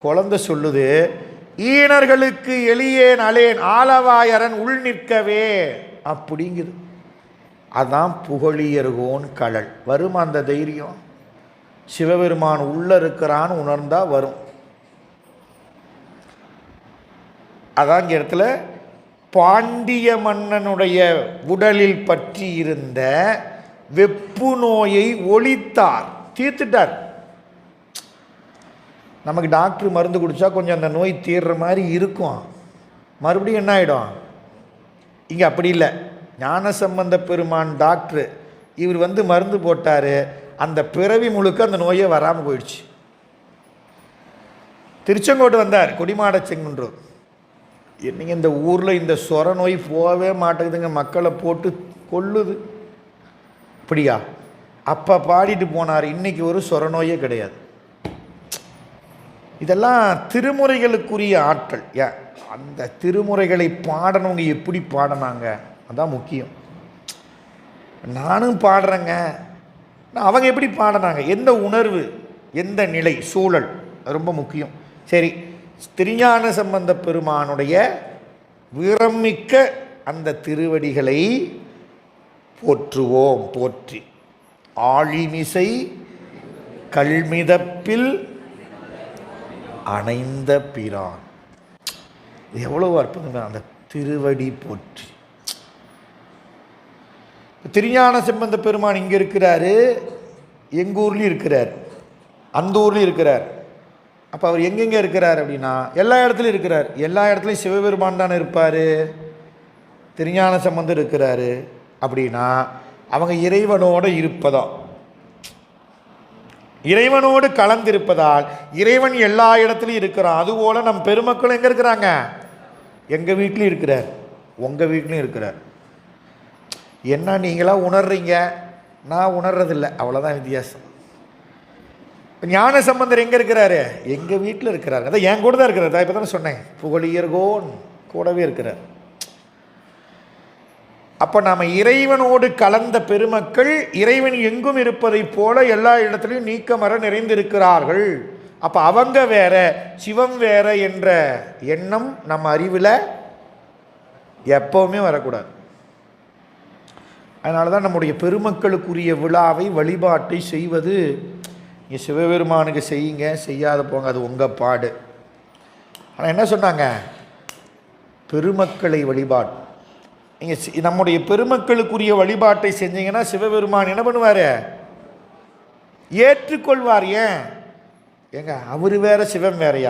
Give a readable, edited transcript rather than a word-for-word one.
குழந்தை சொல்லுது, ஈனர்களுக்கு எளியேன் அலேன் ஆலவாயரன் உள் நிற்கவே அப்படிங்குது. அதான் புகழியர்கோன் கழல். வரும் அந்த தைரியம். சிவபெருமான் உள்ள இருக்கிறான்னு உணர்ந்தா வரும். அதான் இந்த இடத்துல பாண்டிய மன்னனுடைய உடலில் பற்றி இருந்த வெப்பு நோயை ஒழித்தார், தீர்த்துட்டார். நமக்கு டாக்டர் மருந்து குடித்தா கொஞ்சம் அந்த நோய் தீர்ற மாதிரி இருக்கும், மறுபடியும் என்ன ஆகிடும். இங்கே அப்படி இல்லை. ஞானசம்பந்த பெருமான் டாக்டர், இவர் வந்து மருந்து போட்டார், அந்த பிறவி முழுக்க அந்த நோயே வராமல் போயிடுச்சு. திருச்செங்கோட்டு வந்தார் கொடிமாட செங்குன்றூர். என்னங்க இந்த ஊரில் இந்த சொர நோய் போகவே மாட்டேங்குதுங்க, மக்களை போட்டு கொல்லுது. அப்படியா? அப்போ பாடிட்டு போனார், இன்றைக்கி ஒரு சொர நோயே கிடையாது. இதெல்லாம் திருமுறைகளுக்குரிய ஆட்கள். அந்த திருமுறைகளை பாடனவங்க எப்படி பாடினாங்க, அதான் முக்கியம். நானும் பாடுறேங்க, அவங்க எப்படி பாடினாங்க, எந்த உணர்வு, எந்த நிலை, சூழல், ரொம்ப முக்கியம். சரி, திருஞான சம்பந்த பெருமானுடைய வீரமிக்க அந்த திருவடிகளை போற்றுவோம். போற்றி ஆழிமிசை கல்மிதப்பில் அணைந்த பிரான். எவ்வளவு அற்புதம் அந்த திருவடி போற்றி. திருஞான சம்பந்த பெருமான் இங்கே இருக்கிறாரு, எங்கள் ஊர்லேயும் இருக்கிறார், அந்த ஊர்லேயும் இருக்கிறார். அப்போ அவர் எங்கெங்கே இருக்கிறார் அப்படின்னா எல்லா இடத்துலையும் இருக்கிறார். எல்லா இடத்துலையும் சிவபெருமான் தானே இருப்பார். திருஞான சம்பந்தர் இருக்கிறாரு அப்படின்னா அவங்க இறைவனோடு இருப்பதா, இறைவனோடு கலந்திருப்பதால் இறைவன் எல்லா இடத்துலையும் இருக்கிறான். அதுபோல் நம் பெருமக்களும் எங்கே இருக்கிறாங்க, எங்கள் வீட்லையும் இருக்கிறார், உங்கள் வீட்லையும் இருக்கிறார். என்ன நீங்களாம் உணர்றீங்க, நான் உணர்றதில்லை, அவ்வளோதான் வித்தியாசம். ஞான சம்பந்தர் எங்கே இருக்கிறாரு, எங்கள் வீட்டில் இருக்கிறாரு. அதான் என் கூட தான் இருக்கிறார். இப்போ தானே சொன்னேன், புகழியர்கோன் கூடவே இருக்கிறார். அப்போ நாம் இறைவனோடு கலந்த பெருமக்கள் இறைவன் எங்கும் இருப்பதை போல எல்லா இடத்துலையும் நீக்கமர நிறைந்திருக்கிறார்கள். அப்போ அவங்க வேற, சிவம் வேற என்ற எண்ணம் நம்ம அறிவில் எப்பவுமே வரக்கூடாது. அதனால தான் நம்முடைய பெருமக்களுக்குரிய விழாவை வழிபாட்டை செய்வது. நீங்கள் சிவபெருமானுக்கு செய்யுங்க, செய்யாத போங்க, அது உங்கள் பாடு. ஆனால் என்ன சொன்னாங்க, பெருமக்களை வழிபாடு. நீங்கள் நம்முடைய பெருமக்களுக்குரிய வழிபாட்டை செஞ்சீங்கன்னா சிவபெருமான் என்ன பண்ணுவார், ஏற்றுக்கொள்வார். ஏன் ஏங்க, அவர் வேற சிவம் வேறையா?